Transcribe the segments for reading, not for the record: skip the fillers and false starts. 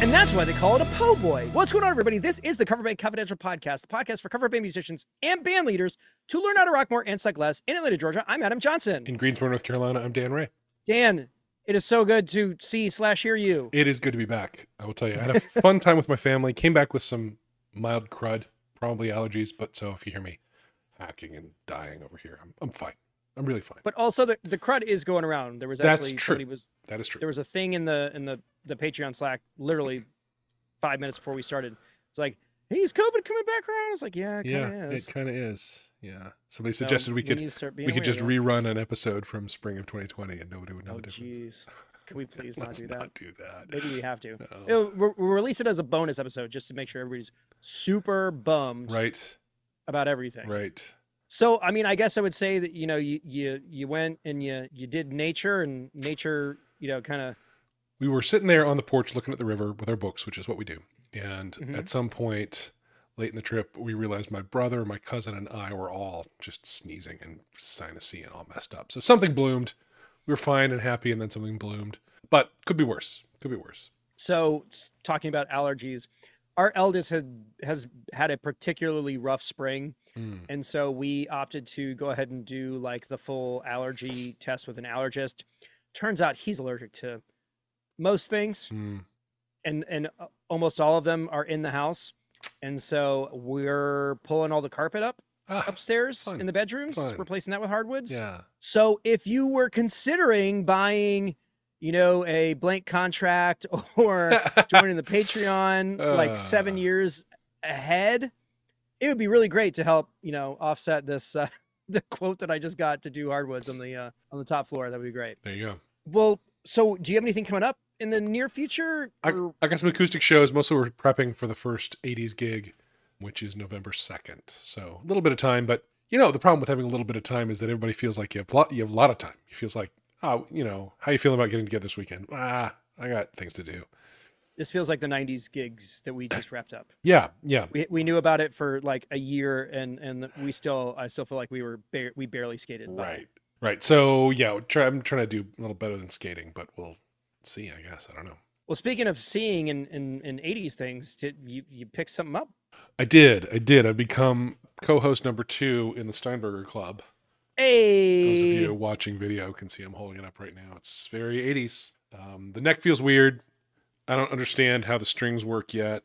And that's why they call it a po' boy. What's going on, everybody? This is the Coverbandconfidential podcast, the podcast for cover band musicians and band leaders to learn how to rock more and suck less. In Atlanta, Georgia, I'm Adam Johnson. In Greensboro, North Carolina, I'm Dan Ray. Dan, it is so good to see/hear you. It is good to be back. I will tell you, I had a fun time with my family. Came back with some mild crud, probably allergies. But so if you hear me hacking and dying over here, I'm fine. I'm really fine. But also the crud is going around. There was actually That is true. There was a thing in the Patreon Slack literally 5 minutes before we started. It's like, hey, is COVID coming back around? It's like, yeah, it kind of is. Yeah. Somebody suggested we could just rerun an episode from spring of 2020 and nobody would know the difference. Jeez. Can we please not do that? Maybe we have to. No. We'll release it as a bonus episode just to make sure everybody's super bummed about everything. Right. So, I mean, I guess I would say that, you went and you did nature, and nature, kind of. We were sitting there on the porch looking at the river with our books, which is what we do. And at some point late in the trip, we realized my brother, my cousin, and I were all just sneezing and sinusy and all messed up. So something bloomed. We were fine and happy, and then something bloomed. But could be worse. So, talking about allergies, our eldest has had a particularly rough spring. And so we opted to go ahead and do like the full allergy test with an allergist. Turns out he's allergic to most things, and almost all of them are in the house. And so we're pulling all the carpet up upstairs in the bedrooms, replacing that with hardwoods. Yeah. So if you were considering buying, a blank contract or joining the Patreon like 7 years ahead, it would be really great to help, offset this the quote that I just got to do hardwoods on the top floor. That would be great. There you go. Well, so do you have anything coming up in the near future? I got some acoustic shows. Mostly we're prepping for the first 80s gig, which is November 2nd. So a little bit of time, but the problem with having a little bit of time is that everybody feels like you have a lot of time. It feels like, how you feeling about getting together this weekend? I got things to do. This feels like the 90s gigs that we just wrapped up. Yeah. We knew about it for like a year, and I still feel like we barely skated by. Right. So yeah, I'm trying to do a little better than skating, but we'll see, I guess. I don't know. Well, speaking of seeing in 80s things, you pick something up? I did. I've become co-host number 2 in the Steinberger Club. Hey! Those of you watching video can see I'm holding it up right now. It's very 80s. The neck feels weird. I don't understand how the strings work yet.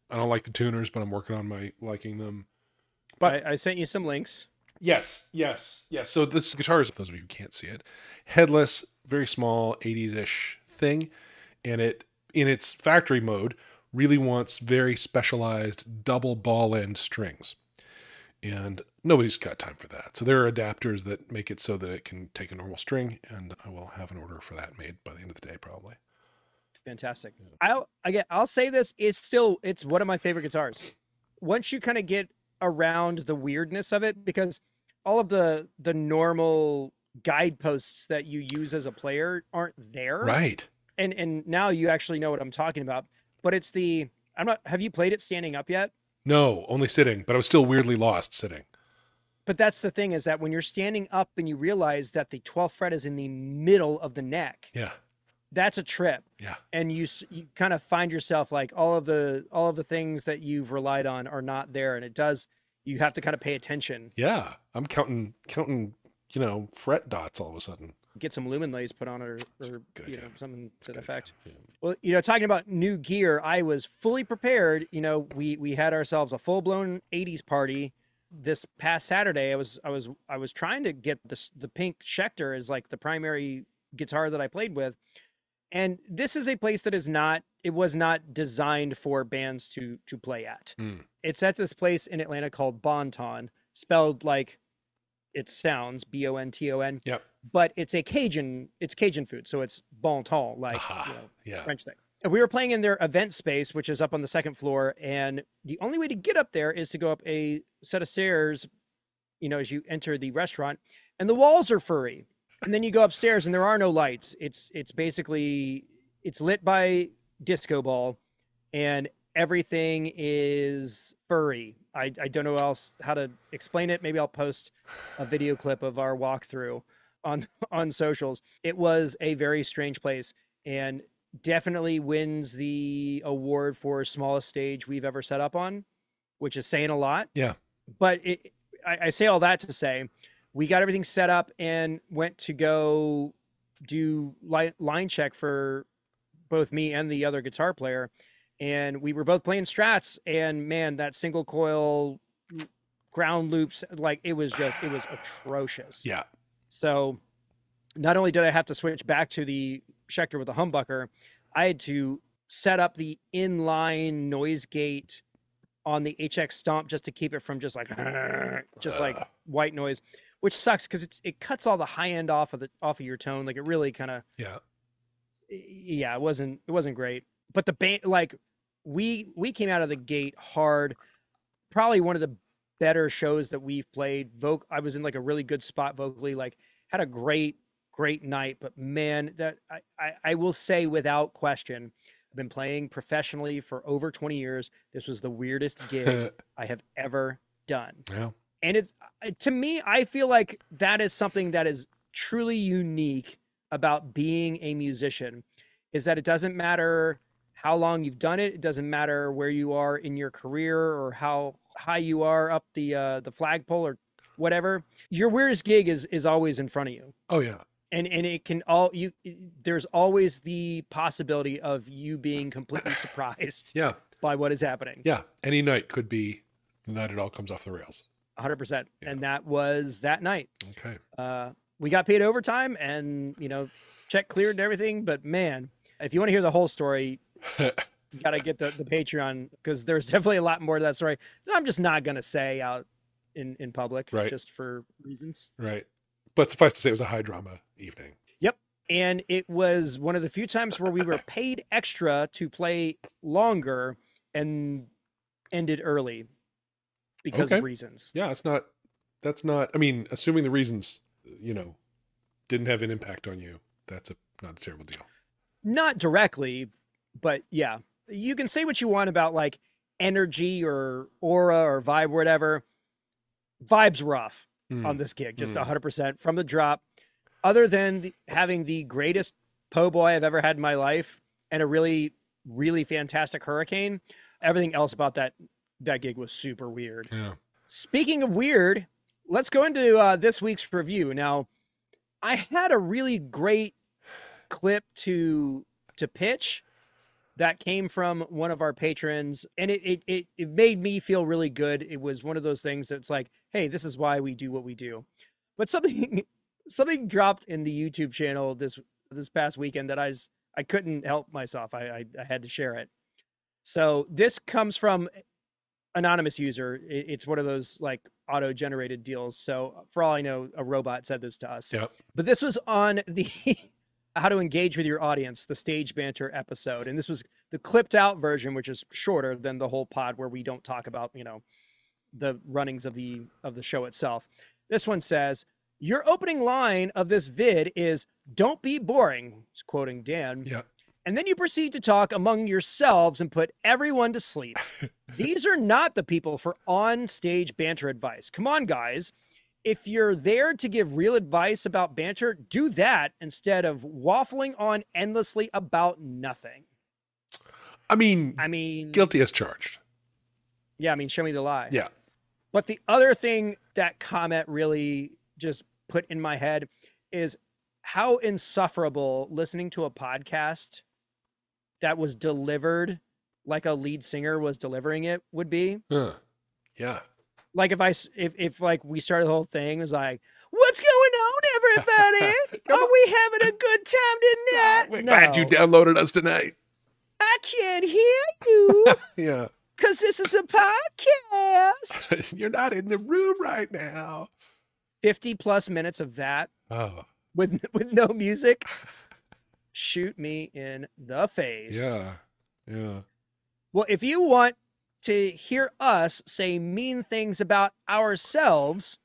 I don't like the tuners, but I'm working on liking them. But I sent you some links. Yes. So this guitar is, for those of you who can't see it, headless, very small, 80s-ish thing. And it, in its factory mode, really wants very specialized double ball end strings. And nobody's got time for that. So there are adapters that make it so that it can take a normal string, and I will have an order for that made by the end of the day, probably. Fantastic. I'll say this, it's one of my favorite guitars. Once you kind of get around the weirdness of it, because all of the normal guideposts that you use as a player aren't there. Right. And now you actually know what I'm talking about. But it's have you played it standing up yet? No, only sitting, but I was still weirdly lost sitting. But that's the thing, is that when you're standing up and you realize that the 12th fret is in the middle of the neck. Yeah. That's a trip. Yeah. And you kind of find yourself like all of the things that you've relied on are not there. And you have to kind of pay attention. Yeah. I'm counting, fret dots all of a sudden. Get some lumen lays put on it or something to that effect. Yeah. Well, talking about new gear, I was fully prepared. We had ourselves a full-blown 80s party this past Saturday. I was trying to get the pink Schecter as like the primary guitar that I played with. And this is a place that was not designed for bands to play at. It's at this place in Atlanta called Bonton, spelled like it sounds, Bonton. Yep. But it's Cajun food, so it's bon ton, like French thing. And we were playing in their event space, which is up on the second floor, and the only way to get up there is to go up a set of stairs, as you enter the restaurant, and the walls are furry. And then you go upstairs and there are no lights. It's lit by disco ball, and everything is furry. I don't know how to explain it. Maybe I'll post a video clip of our walkthrough on socials. It was a very strange place, and definitely wins the award for smallest stage we've ever set up on, which is saying a lot. Yeah. But I say all that to say, we got everything set up and went to go do line check for both me and the other guitar player. And we were both playing strats, and man, that single coil ground loops, like it was atrocious. Yeah. So not only did I have to switch back to the Schecter with the humbucker, I had to set up the inline noise gate on the HX Stomp just to keep it from just like white noise, which sucks because it cuts all the high end off of your tone. Like it really kind of it wasn't great. But the band, like we came out of the gate hard. Probably one of the better shows that we've played. I was in like a really good spot vocally. Like had a great night. But man, that I will say without question, I've been playing professionally for over 20 years. This was the weirdest gig I have ever done. Yeah. And it's, to me, I feel like that is something that is truly unique about being a musician, is that it doesn't matter how long you've done it. It doesn't matter where you are in your career or how high you are up the flagpole or whatever. Your weirdest gig is always in front of you. Oh yeah. And it can there's always the possibility of you being completely surprised by what is happening. Yeah. Any night could be the night it all comes off the rails. 100%. Yeah. And that was that night. Okay. We got paid overtime and, check cleared and everything. But man, if you want to hear the whole story, you got to get the Patreon, because there's definitely a lot more to that story that I'm just not going to say out in public, just for reasons. Right. But suffice to say, it was a high drama evening. Yep. And it was one of the few times where we were paid extra to play longer and ended early because of reasons. Yeah, that's not, I mean, assuming the reasons, didn't have an impact on you, that's not a terrible deal. Not directly, but yeah. You can say what you want about like energy or aura or vibe, whatever. Vibes were off on this gig, just 100% from the drop. Other than having the greatest po' boy I've ever had in my life and a really, really fantastic hurricane, everything else about that gig was super weird. Yeah. Speaking of weird, let's go into this week's review. Now, I had a really great clip to pitch that came from one of our patrons, and it made me feel really good. It was one of those things that's like, hey, this is why we do what we do. But something dropped in the YouTube channel this past weekend that I couldn't help myself. I had to share it. So this comes from anonymous user. It's one of those like auto-generated deals. So for all I know, a robot said this to us. Yep. But this was on the how to engage with your audience, the stage banter episode. And this was the clipped out version, which is shorter than the whole pod where we don't talk about, the runnings of the show itself. This one says, your opening line of this vid is, "Don't be boring," it's quoting Dan. Yeah. And then you proceed to talk among yourselves and put everyone to sleep. These are not the people for on-stage banter advice. Come on, guys. If you're there to give real advice about banter, do that instead of waffling on endlessly about nothing. I mean, guilty as charged. Yeah, show me the lie. Yeah. But the other thing that comment really just put in my head is how insufferable listening to a podcast that was delivered like a lead singer was delivering it would be. Yeah. Like if like we started the whole thing, it was like, "What's going on, everybody? Are we having a good time tonight?" We're glad you downloaded us tonight. I can't hear you. Yeah. Because this is a podcast. You're not in the room right now. 50 plus minutes of that. Oh. With no music. Shoot me in the face. Yeah. Well, if you want to hear us say mean things about ourselves,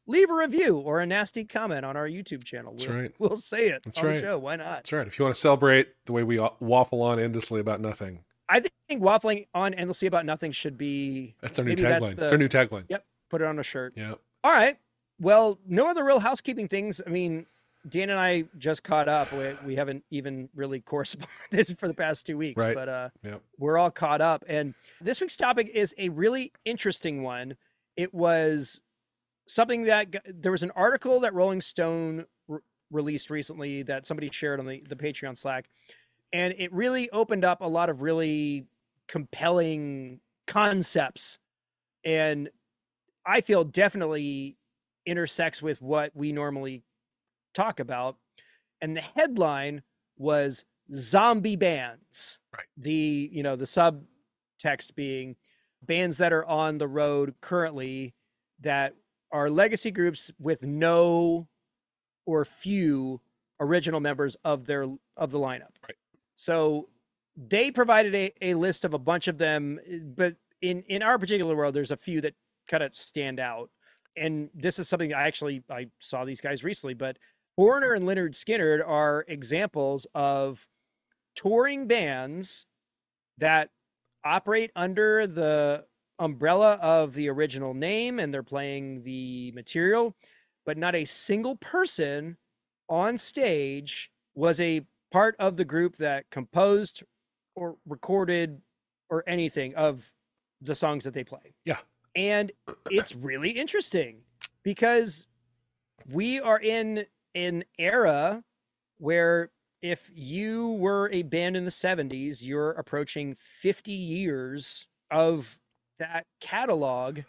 leave a review or a nasty comment on our YouTube channel. That's right. We'll say it That's on right. the show. Why not? That's right. If you want to celebrate the way we waffle on endlessly about nothing. I think waffling on endlessly about nothing should be... That's our new tagline. It's our new tagline. Yep. Put it on a shirt. Yeah. All right. Well, no other real housekeeping things. Dan and I just caught up. We haven't even really corresponded for the past 2 weeks, right. but Yep. we're all caught up. And this week's topic is a really interesting one. It was something that there was an article that Rolling Stone released recently that somebody shared on the Patreon Slack. And it really opened up a lot of really compelling concepts. And I feel definitely intersects with what we normally talk about. And the headline was zombie bands. Right. The subtext being bands that are on the road currently that are legacy groups with no or few original members of the lineup. Right. So they provided a list of a bunch of them, but in our particular world, there's a few that kind of stand out. And this is something I saw these guys recently, but Foreigner and Lynyrd Skynyrd are examples of touring bands that operate under the umbrella of the original name and they're playing the material, but not a single person on stage was a part of the group that composed or recorded or anything of the songs that they play. Yeah. And it's really interesting because we are in an era where if you were a band in the 70s, you're approaching 50 years of that catalog,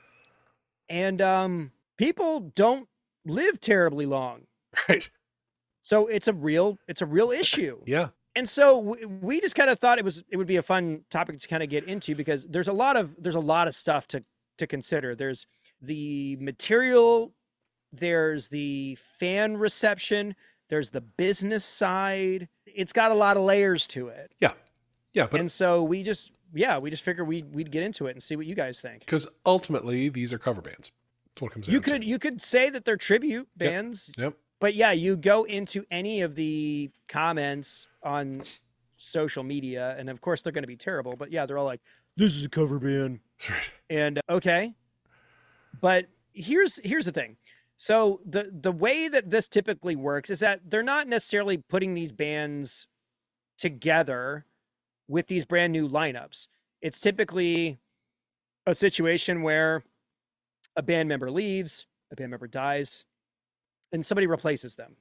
and people don't live terribly long. Right. So it's a real issue. Yeah. And so we just kind of thought it would be a fun topic to kind of get into because there's a lot of stuff to consider. There's the material, there's the fan reception, there's the business side. It's got a lot of layers to it. Yeah. Yeah. And so we just figured we'd get into it and see what you guys think. Because ultimately these are cover bands. That's what it comes down to. You could say that they're tribute bands. Yep. But yeah, you go into any of the comments on social media, and of course they're going to be terrible, but yeah, they're all like, this is a cover band. Right. And okay. But here's the thing. So the way that this typically works is that they're not necessarily putting these bands together with these brand new lineups. It's typically a situation where a band member leaves, a band member dies, and somebody replaces them.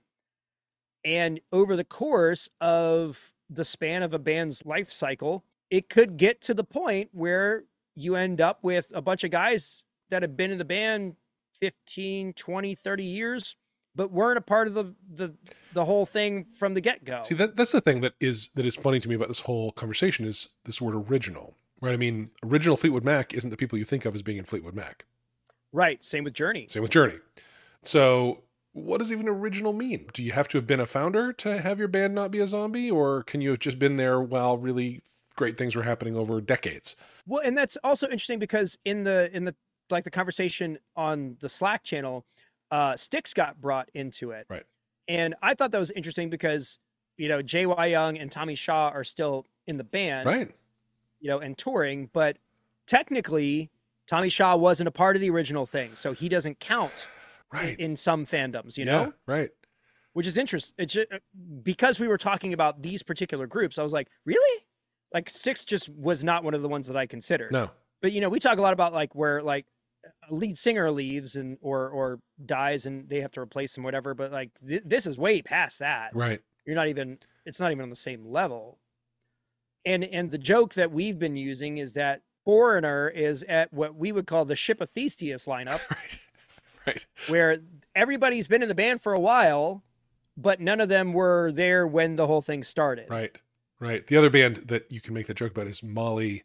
And over the course of the span of a band's life cycle, it could get to the point where you end up with a bunch of guys that have been in the band 15, 20, 30 years, but weren't a part of the whole thing from the get-go. See, that's the thing that is funny to me about this whole conversation is this word original, right? I mean, original Fleetwood Mac isn't the people you think of as being in Fleetwood Mac. Right. Same with Journey. So what does even original mean? Do you have to have been a founder to have your band not be a zombie, or can you have just been there while really great things were happening over decades? Well, and that's also interesting because in the like the conversation on the Slack channel, Styx got brought into it. Right. And I thought that was interesting because, J.Y. Young and Tommy Shaw are still in the band. Right. And touring, but technically Tommy Shaw wasn't a part of the original thing, so he doesn't count. Right. In some fandoms, Yeah, right. Which is interesting. It's just, because we were talking about these particular groups, I was like, really? Like Styx just was not one of the ones that I considered. No. But we talk a lot about like where like a lead singer leaves and or dies and they have to replace him, whatever. But like this is way past that. Right. It's not even on the same level. And the joke that we've been using is that Foreigner is at what we would call the Ship of Theseus lineup. Right. Right. Where everybody's been in the band for a while, but none of them were there when the whole thing started. Right. Right. The other band that you can make that joke about is Molly,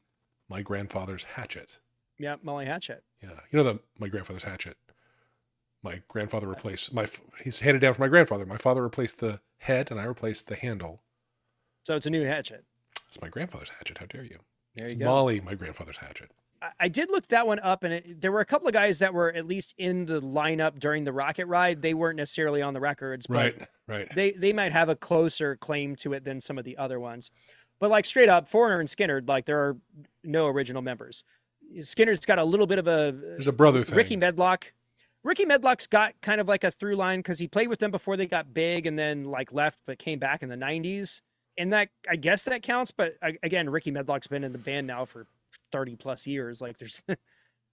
My Grandfather's Hatchet. Yeah, Molly Hatchet. Yeah. My Grandfather's Hatchet. My grandfather replaced he's handed down from my grandfather. My father replaced the head and I replaced the handle. So it's a new hatchet. It's my grandfather's hatchet. How dare you? There it's you go. Molly, My Grandfather's Hatchet. I did look that one up, and there were a couple of guys that were at least in the lineup during the Rocket Ride. They weren't necessarily on the records, but right. They might have a closer claim to it than some of the other ones. But like straight up, Foreigner and Skynyrd, like there are no original members. Skynyrd's got a little bit of there's a brother thing. Ricky Medlock. Ricky Medlock's got kind of like a through line because he played with them before they got big and then like left, but came back in the 90s. And that, I guess that counts. But again, Ricky Medlock's been in the band now for 30 plus years. Like there's,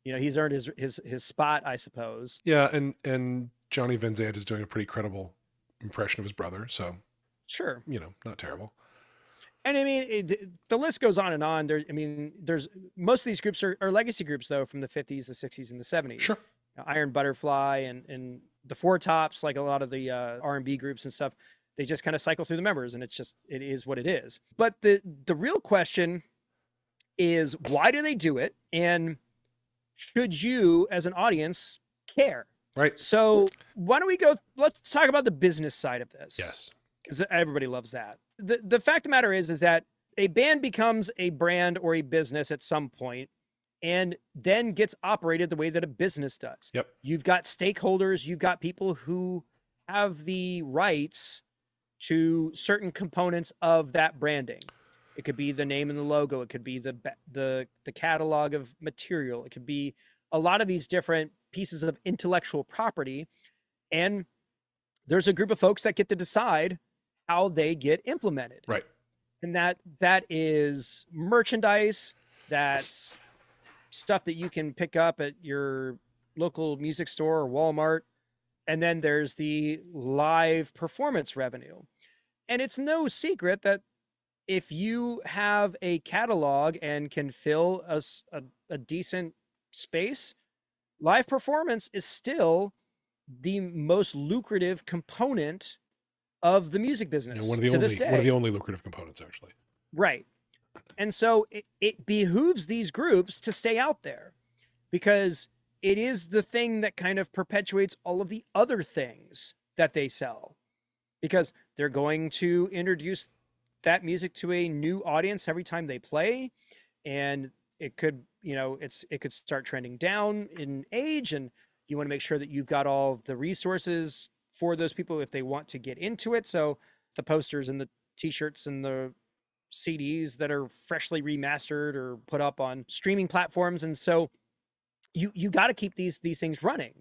he's earned his spot, I suppose. Yeah. And Johnny Van Zandt is doing a pretty credible impression of his brother. So sure. Not terrible. And I mean, the list goes on and on. There's most of these groups are legacy groups though, from the 50s, the 60s, and the 70s. Sure. Iron Butterfly and the Four Tops, like a lot of the R&B groups and stuff, they just kind of cycle through the members, and it is what it is. But the real question is, why do they do it? And should you, as an audience, care? Right. So why don't we let's talk about the business side of this. Yes. Because everybody loves that. The fact of the matter is that a band becomes a brand or a business at some point, and then gets operated the way that a business does. Yep. You've got stakeholders, you've got people who have the rights to certain components of that branding. It could be the name and the logo. It could be the catalog of material. It could be a lot of these different pieces of intellectual property. And there's a group of folks that get to decide how they get implemented. Right. And that is merchandise. That's stuff that you can pick up at your local music store or Walmart. And then there's the live performance revenue. And it's no secret that if you have a catalog and can fill a decent space, live performance is still the most lucrative component of the music business. One of the only lucrative components, actually. Right. And so it behooves these groups to stay out there, because it is the thing that kind of perpetuates all of the other things that they sell, because they're going to introduce that music to a new audience every time they play. And it could, it could start trending down in age, and you want to make sure that you've got all of the resources for those people if they want to get into it. So the posters and the t-shirts and the CDs that are freshly remastered or put up on streaming platforms. And so you got to keep these things running.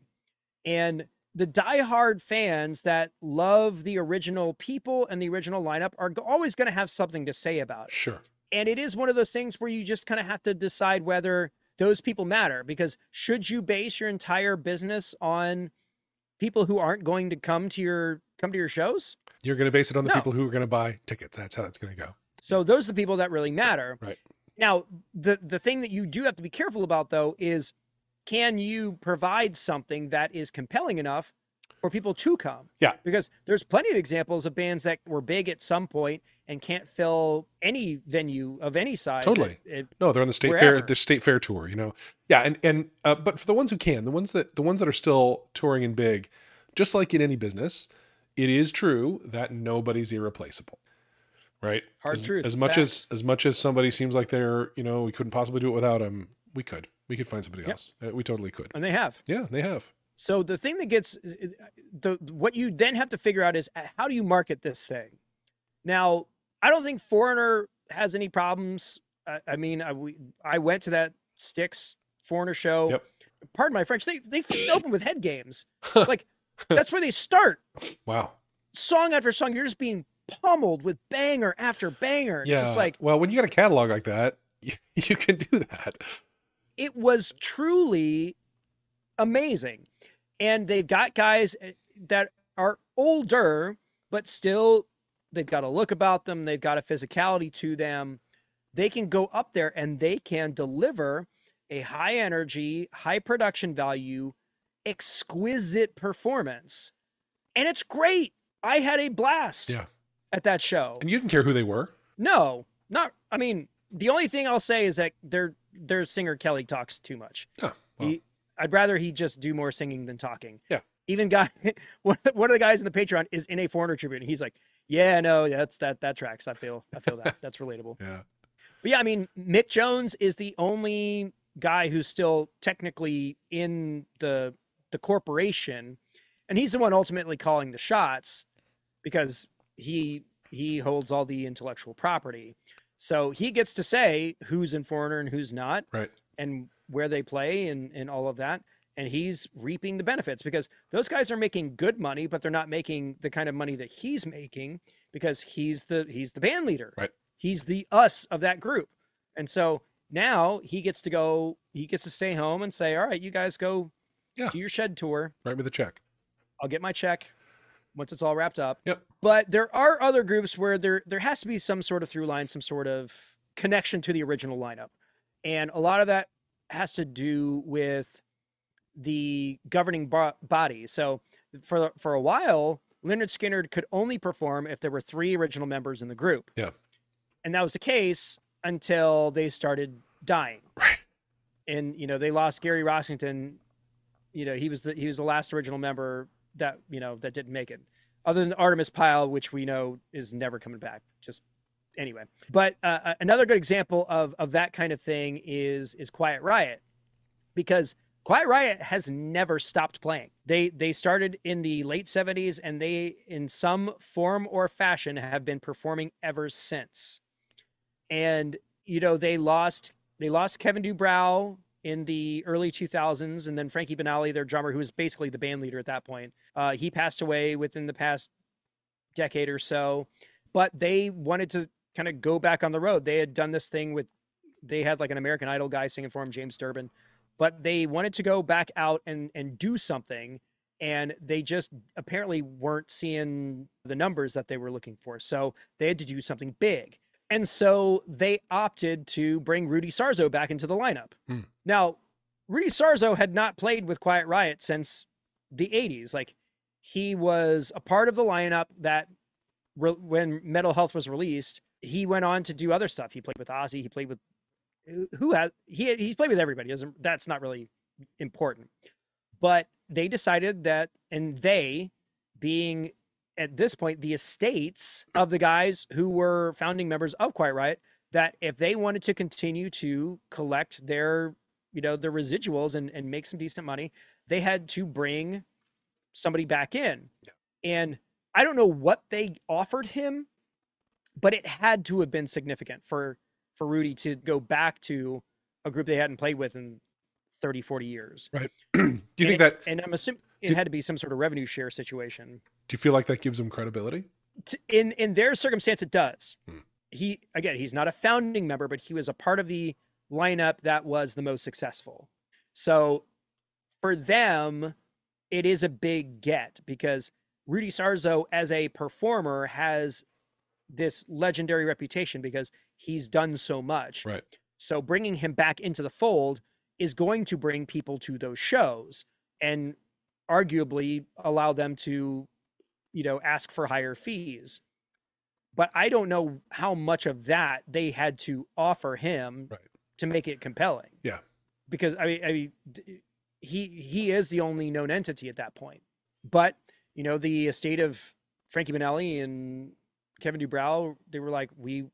And the diehard fans that love the original people and the original lineup are always going to have something to say about it. Sure. And it is one of those things where you just kind of have to decide whether those people matter, because should you base your entire business on people who aren't going to come to your shows? You're going to base it on the people who are going to buy tickets. That's how it's going to go. So those are the people that really matter. Right. Now, the thing that you do have to be careful about, though, is can you provide something that is compelling enough for people to come? Yeah. Because there's plenty of examples of bands that were big at some point and can't fill any venue of any size. Totally. No, they're on the state fair, the state fair tour, Yeah, and but for the ones who can, the ones that are still touring and big, just like in any business, it is true that nobody's irreplaceable. Right. Hard truth. As much as somebody seems like they're, we couldn't possibly do it without them, we could find somebody else. We totally could. And they have. Yeah, they have. So the thing that gets what you then have to figure out is, how do you market this thing? Now, I don't think Foreigner has any problems. I went to that Styx Foreigner show. Yep. Pardon my French. They open with head games. Like that's where they start. Wow. Song after song, you're just being pummeled with banger after banger. Yeah. It's just like, well, when you got a catalog like that, you can do that. It was truly amazing. And they've got guys that are older, but still they've got a look about them. They've got a physicality to them. They can go up there and they can deliver a high energy, high production value, exquisite performance. And it's great. I had a blast at that show. And you didn't care who they were? No, the only thing I'll say is that their singer Kelly talks too much. Oh, well. I'd rather he just do more singing than talking. Yeah. Even one of the guys in the Patreon is in a Foreigner tribute, and he's like, "Yeah, no, that tracks. I feel that. That's relatable." Yeah. But yeah, Mick Jones is the only guy who's still technically in the corporation, and he's the one ultimately calling the shots because he holds all the intellectual property. So he gets to say who's in Foreigner and who's not. Right. And where they play and all of that. and he's reaping the benefits because those guys are making good money, but they're not making the kind of money that he's making because he's the band leader. Right. He's the us of that group. And so now he gets to stay home and say, all right, you guys go do your shed tour. Write me the check. I'll get my check once it's all wrapped up. Yep. But there are other groups where there has to be some sort of through line, some sort of connection to the original lineup. And a lot of that has to do with the governing body. So for a while, Lynyrd Skynyrd could only perform if there were 3 original members in the group. Yeah. And that was the case until they started dying. Right. And, they lost Gary Rossington. He was the last original member that didn't make it, other than Artemis Pyle, which we know is never coming back. Just anyway. But another good example of that kind of thing is Quiet Riot, because Quiet Riot has never stopped playing. They started in the late 70s, and they, in some form or fashion, have been performing ever since. And they lost Kevin Dubrow in the early 2000s, and then Frankie Banali, their drummer, who was basically the band leader at that point. He passed away within the past decade or so, but they wanted to kind of go back on the road. They had done this thing they had like an American Idol guy singing for him, James Durbin, but they wanted to go back out and do something, and they just apparently weren't seeing the numbers that they were looking for. So they had to do something big. And so they opted to bring Rudy Sarzo back into the lineup. Now, Rudy Sarzo had not played with Quiet Riot since the 80s. Like, he was a part of the lineup that when Mental Health was released, he went on to do other stuff. He played with Ozzy. He played with he's played with everybody. That's not really important. But they decided that, and they being at this point the estates of the guys who were founding members of Quiet Riot, that if they wanted to continue to collect their their residuals and make some decent money, they had to bring somebody back in. Yeah. And I don't know what they offered him, but it had to have been significant for Rudy to go back to a group they hadn't played with in 30, 40 years. Right. Do you think that... And I'm assuming it had to be some sort of revenue share situation. Do you feel like that gives him credibility? In their circumstance, it does. He's not a founding member, but he was a part of the lineup that was the most successful. So for them, it is a big get, because Rudy Sarzo as a performer has this legendary reputation because he's done so much. Right. So bringing him back into the fold is going to bring people to those shows and arguably allow them to, ask for higher fees. But I don't know how much of that they had to offer him to make it compelling. Yeah. Because I mean, he is the only known entity at that point. But, the estate of Frankie Banali and Kevin Dubrow, they were like, we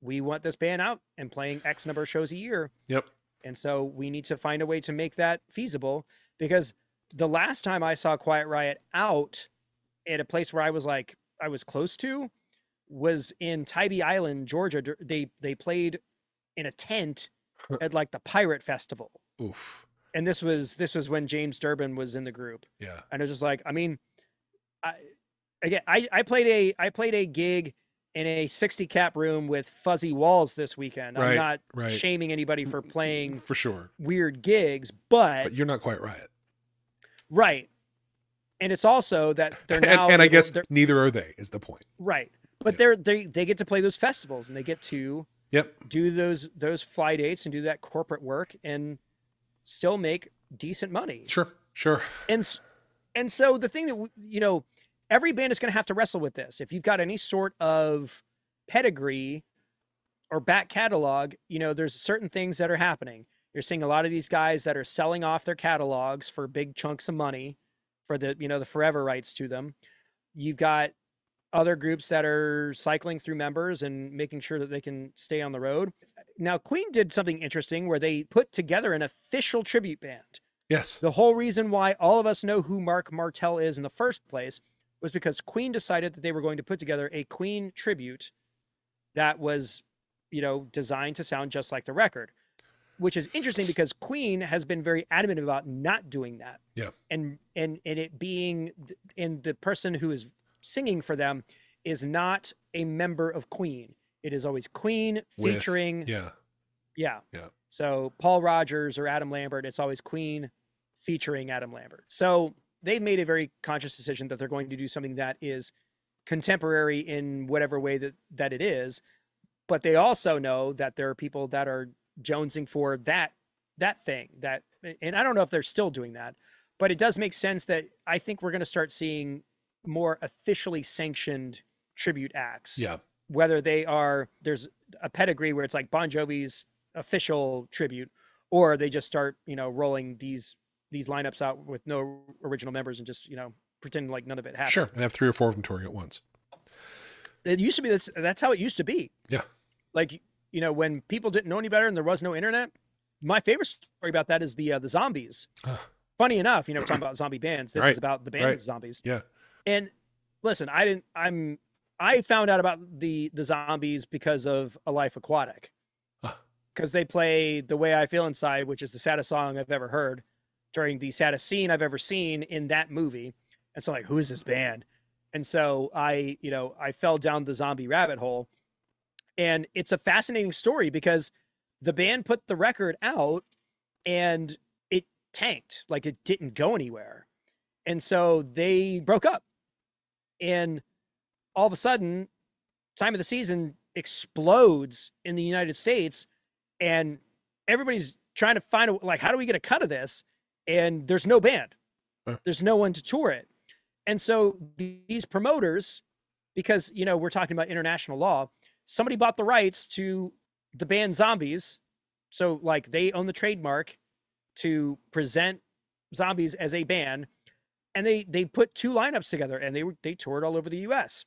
want this band out and playing X number of shows a year. Yep. And so we need to find a way to make that feasible, because the last time I saw Quiet Riot out at a place where I was close to was in Tybee Island, Georgia. They played in a tent at like the Pirate Festival. Oof. And this was when James Durbin was in the group. Yeah. And it was just like, I mean, I played a gig in a 60 cap room with fuzzy walls this weekend. I'm not shaming anybody for playing for sure weird gigs, but you're not Quite Riot. Right. And it's also that they're now, and I guess neither are they, is the point. Right. But they get to play those festivals, and they get to do those fly dates and do that corporate work and still make decent money. Sure. And so the thing that, every band is going to have to wrestle with this. If you've got any sort of pedigree or back catalog, there's certain things that are happening. You're seeing a lot of these guys that are selling off their catalogs for big chunks of money for the, the forever rights to them. You've got other groups that are cycling through members and making sure that they can stay on the road. Now, Queen did something interesting where they put together an official tribute band. Yes. The whole reason why all of us know who Mark Martel is in the first place was because Queen decided that they were going to put together a Queen tribute that was, designed to sound just like the record. which is interesting because Queen has been very adamant about not doing that. Yeah. And it being, and the person who is singing for them is not a member of Queen. It is always Queen featuring. Yeah. So Paul Rogers or Adam Lambert, it's always Queen featuring Adam Lambert. So they've made a very conscious decision that they're going to do something that is contemporary in whatever way that it is. But they also know that there are people that are jonesing for that thing, and I don't know if they're still doing that, but it does make sense that I think we're going to start seeing more officially sanctioned tribute acts. Yeah. Whether there's a pedigree where it's like Bon Jovi's official tribute, or they just start, rolling these lineups out with no original members and just, pretend like none of it happened. Sure. And have 3 or 4 of them touring at once. It used to be that's how it used to be. Yeah. Like, when people didn't know any better and there was no internet, my favorite story about that is the Zombies. Funny enough, we're talking about zombie bands. This is about the band Zombies. Yeah. And listen, I found out about the Zombies because of A Life Aquatic. Because they play The Way I Feel Inside, which is the saddest song I've ever heard, during the saddest scene I've ever seen in that movie. And so I'm like, who is this band? And so I fell down the zombie rabbit hole. And it's a fascinating story because the band put the record out and it tanked. Like, it didn't go anywhere. And so they broke up. And all of a sudden, Time of the Season explodes in the United States. And everybody's trying to find how do we get a cut of this? And there's no band. There's no one to tour it. And so these promoters, because, we're talking about international law, somebody bought the rights to the band Zombies. So they own the trademark to present Zombies as a band. And they put 2 lineups together and they toured all over the US.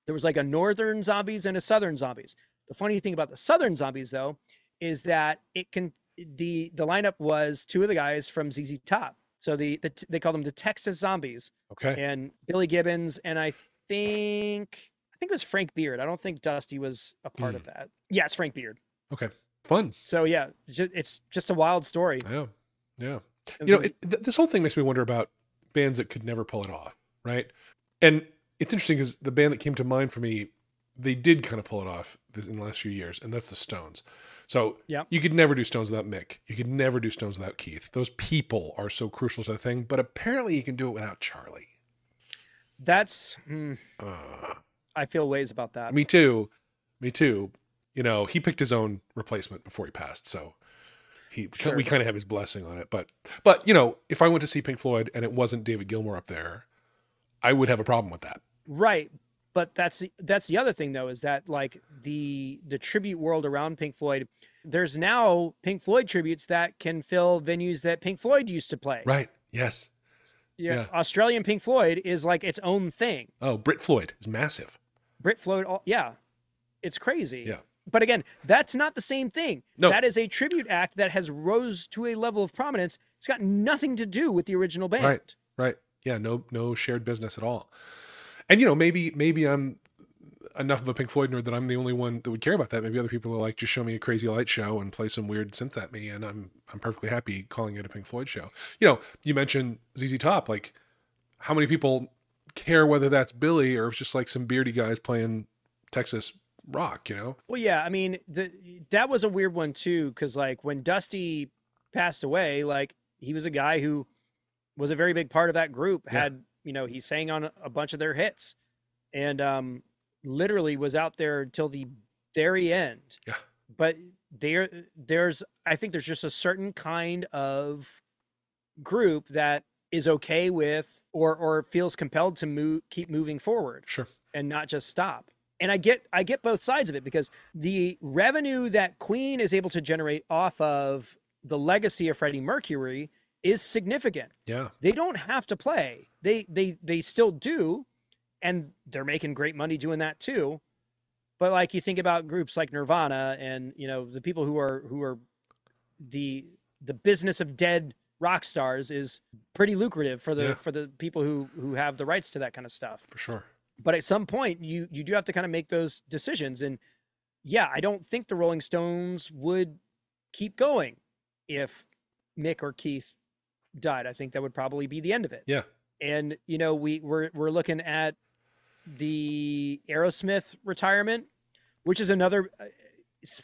There was a Northern Zombies and a Southern Zombies. The funny thing about the Southern Zombies, though, is that the lineup was 2 of the guys from ZZ Top. So they call them the Texas Zombies. Okay. And Billy Gibbons, and I think it was Frank Beard. I don't think Dusty was a part of that. Yeah, it's Frank Beard. Okay. Fun. So yeah, it's just a wild story. Yeah. This whole thing makes me wonder about bands that could never pull it off, right? And it's interesting because the band that came to mind for me, they did kind of pull it off in the last few years, and that's the Stones. So you could never do Stones without Mick. You could never do Stones without Keith. Those people are so crucial to the thing, but apparently you can do it without Charlie. That's, I feel ways about that. Me too. He picked his own replacement before he passed, so we kind of have his blessing on it. But if I went to see Pink Floyd and it wasn't David Gilmour up there, I would have a problem with that. Right. But that's the other thing, though, is that the tribute world around Pink Floyd, there's now Pink Floyd tributes that can fill venues that Pink Floyd used to play. Right. Yes. Yeah. Australian Pink Floyd is its own thing. Oh, Brit Floyd is massive. Brit Floyd. Yeah. It's crazy. Yeah. But again, that's not the same thing. No. That is a tribute act that has rose to a level of prominence. It's got nothing to do with the original band. Right. Yeah. No shared business at all. And maybe I'm enough of a Pink Floyd nerd that I'm the only one that would care about that. Maybe other people are like, just show me a crazy light show and play some weird synth at me, and I'm perfectly happy calling it a Pink Floyd show. You mentioned ZZ Top. How many people care whether that's Billy or if it's just some beardy guys playing Texas rock? Well, yeah. I mean, that was a weird one too, because when Dusty passed away, he was a guy who was a very big part of that group. He sang on a bunch of their hits, and literally was out there till the very end. Yeah. But I think there's just a certain kind of group that is okay with or feels compelled to keep moving forward. Sure. And not just stop. And I get both sides of it, because the revenue that Queen is able to generate off of the legacy of Freddie Mercury is significant. Yeah. They don't have to play. They still do, and they're making great money doing that too. But you think about groups like Nirvana and the people who are the business of dead rock stars is pretty lucrative for the people who have the rights to that kind of stuff. For sure. But at some point you do have to kind of make those decisions. And yeah, I don't think the Rolling Stones would keep going if Mick or Keith died. I think that would probably be the end of it. Yeah. And, you know, we're looking at the Aerosmith retirement, which is another,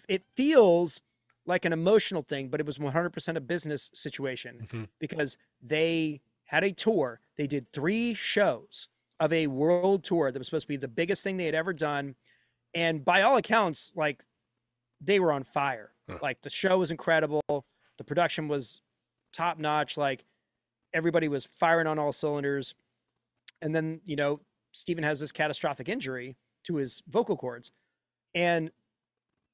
it feels like an emotional thing, but it was 100% a business situation because they had a tour. They did 3 shows of a world tour that was supposed to be the biggest thing they had ever done. And by all accounts, like, they were on fire. Like, the show was incredible. The production was top notch. Like, everybody was firing on all cylinders. And then, you know, Steven has this catastrophic injury to his vocal cords. And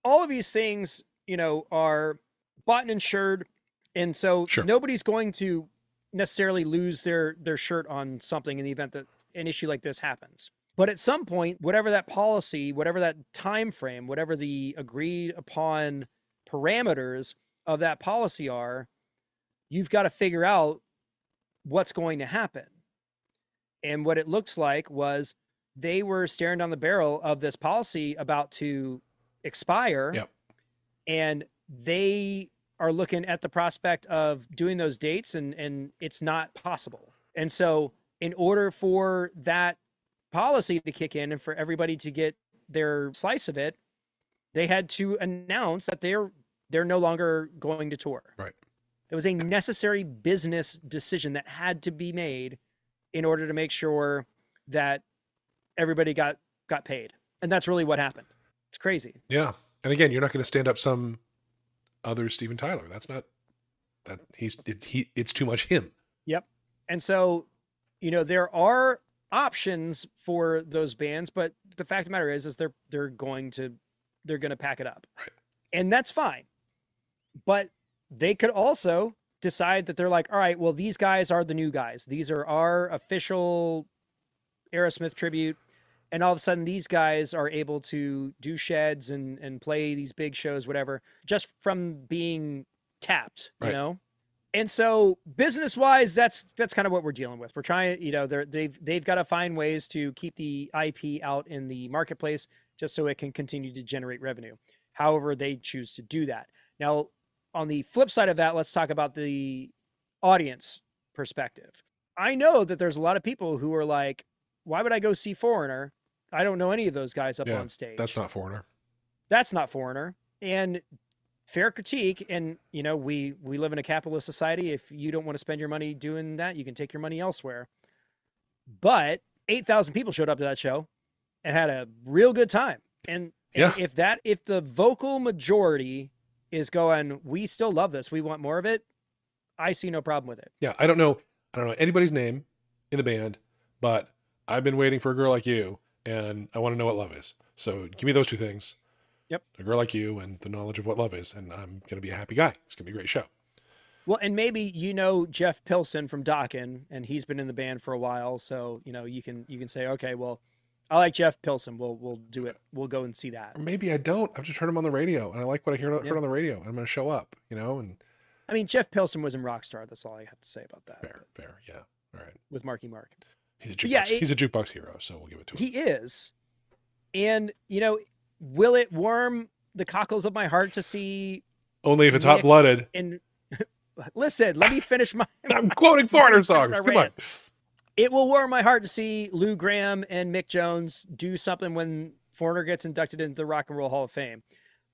all of these things, you know, are bought and insured. And so nobody's going to necessarily lose their shirt on something in the event that an issue like this happens. But at some point, whatever that policy, whatever that time frame, whatever the agreed upon parameters of that policy are, you've got to figure out what's going to happen. And what it looks like was they were staring down the barrel of this policy about to expire. Yep. And they are looking at the prospect of doing those dates, and it's not possible. And so in order for that policy to kick in and for everybody to get their slice of it, they had to announce that they're no longer going to tour. Right. It was a necessary business decision that had to be made in order to make sure that everybody got paid. And that's really what happened. It's crazy. Yeah. And again, you're not going to stand up some other Steven Tyler. That's not that it's too much him. Yep. And so, you know, there are options for those bands, but the fact of the matter is they're going to pack it up. Right. And that's fine. But they could also decide that they're like, all right, well, these guys are the new guys. These are our official Aerosmith tribute. And all of a sudden these guys are able to do sheds and play these big shows, whatever, just from being tapped, you know? And so business wise, that's kind of what we're dealing with. We're trying, you know, they've got to find ways to keep the IP out in the marketplace just so it can continue to generate revenue. However, they choose to do that. Now, on the flip side of that, let's talk about the audience perspective. I know that there's a lot of people who are like, why would I go see Foreigner? I don't know any of those guys up on stage. That's not Foreigner. That's not Foreigner. And fair critique. And, you know, we live in a capitalist society. If you don't want to spend your money doing that, you can take your money elsewhere. But 8,000 people showed up to that show and had a real good time. And if the vocal majority is going, we still love this, we want more of it, I see no problem with it. Yeah. I don't know anybody's name in the band, but I've been waiting for a girl like you, and I want to know what love is. So give me those 2 things. Yep. A girl like you and the knowledge of what love is, and I'm going to be a happy guy. It's going to be a great show. Well, and maybe you know Jeff Pilson from Dokken, and he's been in the band for a while, so you know you can say, okay, well, I like Jeff Pilson. We'll do it. We'll go and see that. Or maybe I don't. I've just heard him on the radio, and I like what I heard on the radio. And I'm going to show up, you know. And I mean, Jeff Pilson was in Rockstar. That's all I have to say about that. Fair, yeah, all right. With Marky Mark. He's a jukebox. He's a jukebox hero, so we'll give it to him. He is, and you know, will it warm the cockles of my heart to see? Only if it's hot blooded. And listen, let me finish my. I'm quoting Foreigner songs. Come on. It will warm my heart to see Lou Gramm and Mick Jones do something when Foreigner gets inducted into the Rock and Roll Hall of Fame.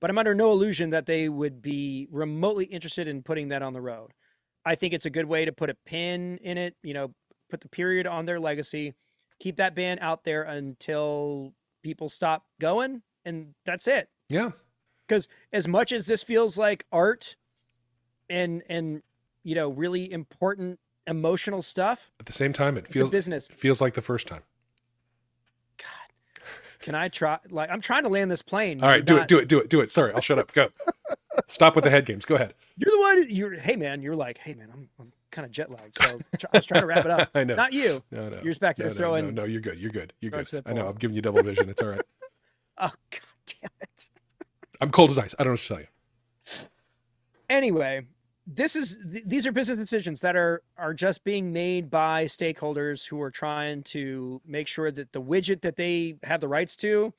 But I'm under no illusion that they would be remotely interested in putting that on the road. I think it's a good way to put a pin in it, you know, put the period on their legacy, keep that band out there until people stop going, and that's it. Yeah. Because as much as this feels like art and you know, really important emotional stuff, at the same time, it feels business. It feels like the first time. God, can I try? Like, I'm trying to land this plane. All right, do it. Sorry, I'll shut up. Go. Stop with the head games. Go ahead. You're the one. Hey man, I'm kind of jet lagged, so I was trying to wrap it up. I know. Not you. No. You're just back there throwing. No, you're good. You're good. I know. I'm giving you double vision. It's all right. Oh God damn it! I'm cold as ice. I don't know what to tell you. Anyway, these are business decisions that are just being made by stakeholders who are trying to make sure that the widget that they have the rights to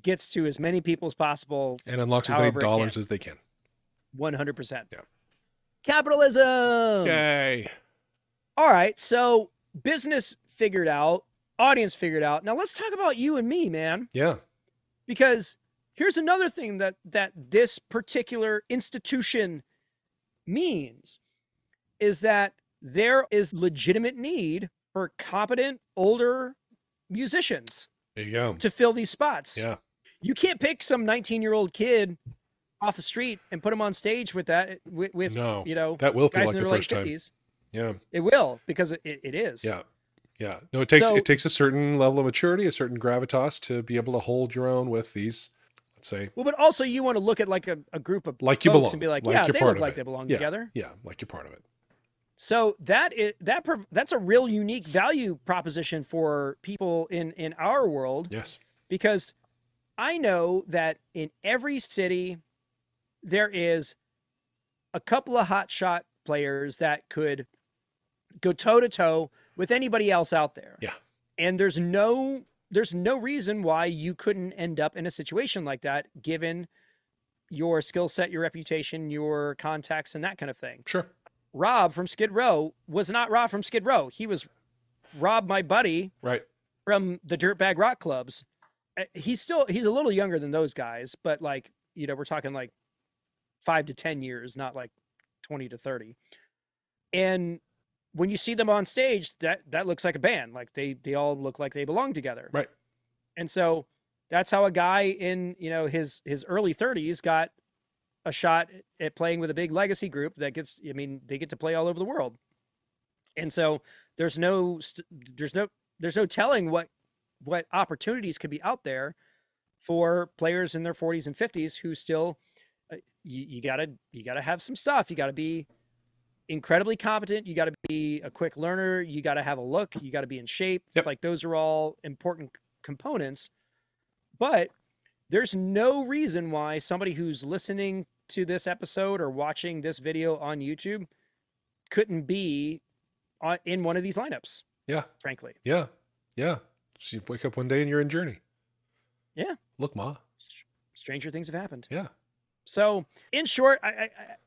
gets to as many people as possible and unlocks as many dollars as they can. 100%. Yeah. Capitalism. Yay. All right. So business figured out, audience figured out. Now let's talk about you and me, man. Yeah. Because here's another thing that this particular institution means is that there is legitimate need for competent older musicians. There you go. To fill these spots. Yeah. You can't pick some 19-year-old kid off the street and put him on stage with that with no, you know, that will feel guys like in the their first late time. 50s. Yeah. It will, because it is. Yeah. Yeah. No, it takes a certain level of maturity, a certain gravitas to be able to hold your own with these, let's say. Well, but also you want to look at like a group of like folks you belong and be like, like yeah, you're they part look of like it. they belong Yeah. together. Yeah, like you're part of it. So that's a real unique value proposition for people in our world. Yes. Because I know that in every city there is a couple of hotshot players that could go toe to toe with anybody else out there. Yeah. And there's no reason why you couldn't end up in a situation like that, given your skill set, your reputation, your contacts, and that kind of thing. Sure. Rob from Skid Row was not Rob from Skid Row. He was Rob, my buddy, right, from the Dirtbag Rock Clubs. He's a little younger than those guys, but like, you know, we're talking like 5 to 10 years, not like 20 to 30. And when you see them on stage, that looks like a band. Like they all look like they belong together. Right. And so that's how a guy in, you know, his early 30s got a shot at playing with a big legacy group that gets, I mean, they get to play all over the world. And so there's no telling what opportunities could be out there for players in their 40s and 50s who still, you gotta have some stuff. You gotta be incredibly competent. You gotta be a quick learner. You gotta have a look. You gotta be in shape. Yep. Like those are all important components. But there's no reason why somebody who's listening to this episode or watching this video on YouTube couldn't be in one of these lineups. Yeah. Frankly. Yeah. Yeah. So you wake up one day and you're in Journey. Yeah. Look, Ma. Stranger things have happened. Yeah. So in short,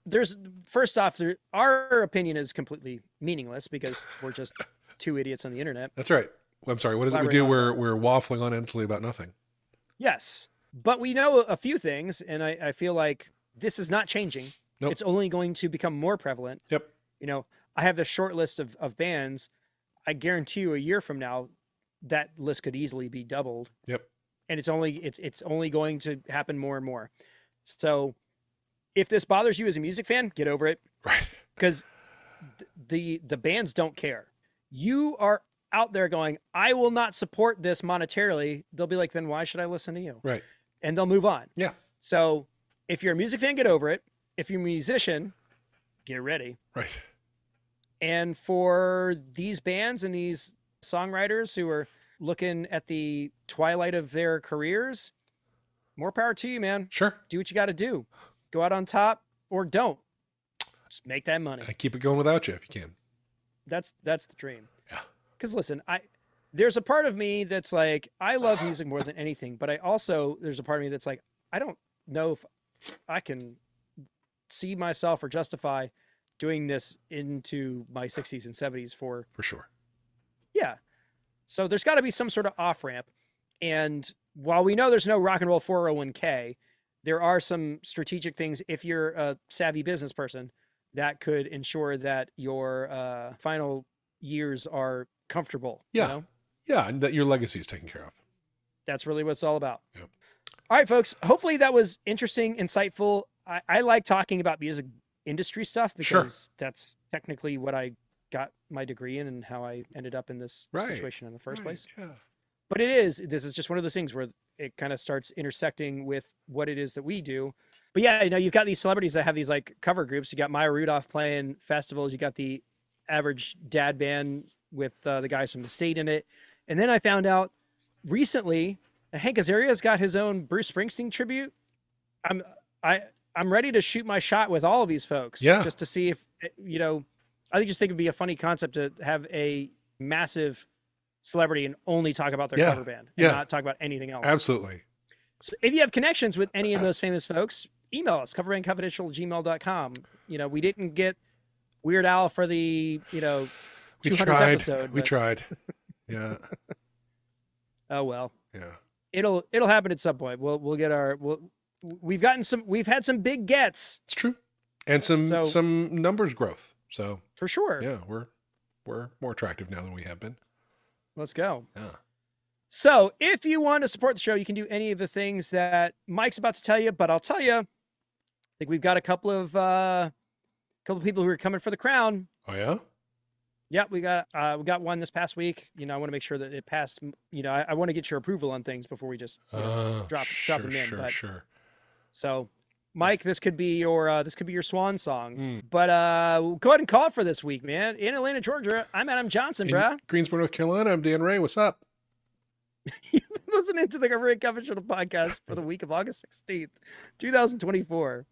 there's first off, our opinion is completely meaningless because we're just two idiots on the internet. That's right. Well, I'm sorry. What is it we do? We're waffling on endlessly about nothing. Yes. But we know a few things, and I feel like this is not changing. Nope. It's only going to become more prevalent. Yep. You know, I have this short list of bands. I guarantee you a year from now, that list could easily be doubled. Yep. And it's only going to happen more and more. So if this bothers you as a music fan, get over it. Right. Because the bands don't care. You are out there going, I will not support this monetarily. They'll be like, then why should I listen to you? Right. And they'll move on. Yeah. So if you're a music fan, get over it. If you're a musician, get ready. Right. And for these bands and these songwriters who are looking at the twilight of their careers, more power to you, man. Sure. Do what you got to do. Go out on top or don't. Just make that money. I keep it going without you if you can. That's the dream. Yeah. Because listen, there's a part of me that's like, I love music more than anything, but there's a part of me that's like, I don't know if I can see myself or justify doing this into my 60s and 70s for sure. Yeah. So there's got to be some sort of off ramp. And while we know there's no rock and roll 401k, there are some strategic things if you're a savvy business person that could ensure that your final years are comfortable. Yeah. You know? Yeah. And that your legacy is taken care of. That's really what it's all about. Yep. All right, folks. Hopefully that was interesting, insightful. I like talking about music industry stuff because that's technically what I got my degree in and how I ended up in this situation in the first place. Yeah. But this is just one of those things where it kind of starts intersecting with what it is that we do. But yeah, you know, you've got these celebrities that have these like cover groups. You got Maya Rudolph playing festivals. You got the Average Dad Band with the guys from the state in it. And then I found out recently Hank Azaria's got his own Bruce Springsteen tribute. I'm ready to shoot my shot with all of these folks. Yeah. Just to see if, you know, I just think it'd be a funny concept to have a massive celebrity and only talk about their cover band and not talk about anything else. Absolutely. So if you have connections with any of those famous folks, email us, coverbandconfidential@gmail.com. We didn't get Weird Al for the, 200th episode. We tried. Yeah. Oh, well. Yeah. It'll happen at some point. We'll get we've had some big gets. It's true. And some numbers growth. So for sure. Yeah, we're more attractive now than we have been. Let's go. Yeah. So if you want to support the show, you can do any of the things that Mike's about to tell you, but I'll tell you, I think we've got a couple of people who are coming for the crown. Oh yeah? Yeah, we got one this past week. I want to make sure that it passed. I want to get your approval on things before we just drop them in. Sure. So, Mike, this could be your swan song. But go ahead and call it for this week, man. In Atlanta, Georgia, I'm Adam Johnson, bruh. Greensboro, North Carolina, I'm Dan Ray. What's up? You've been listening to the Coverbandconfidential podcast for the week of August 16th, 2024.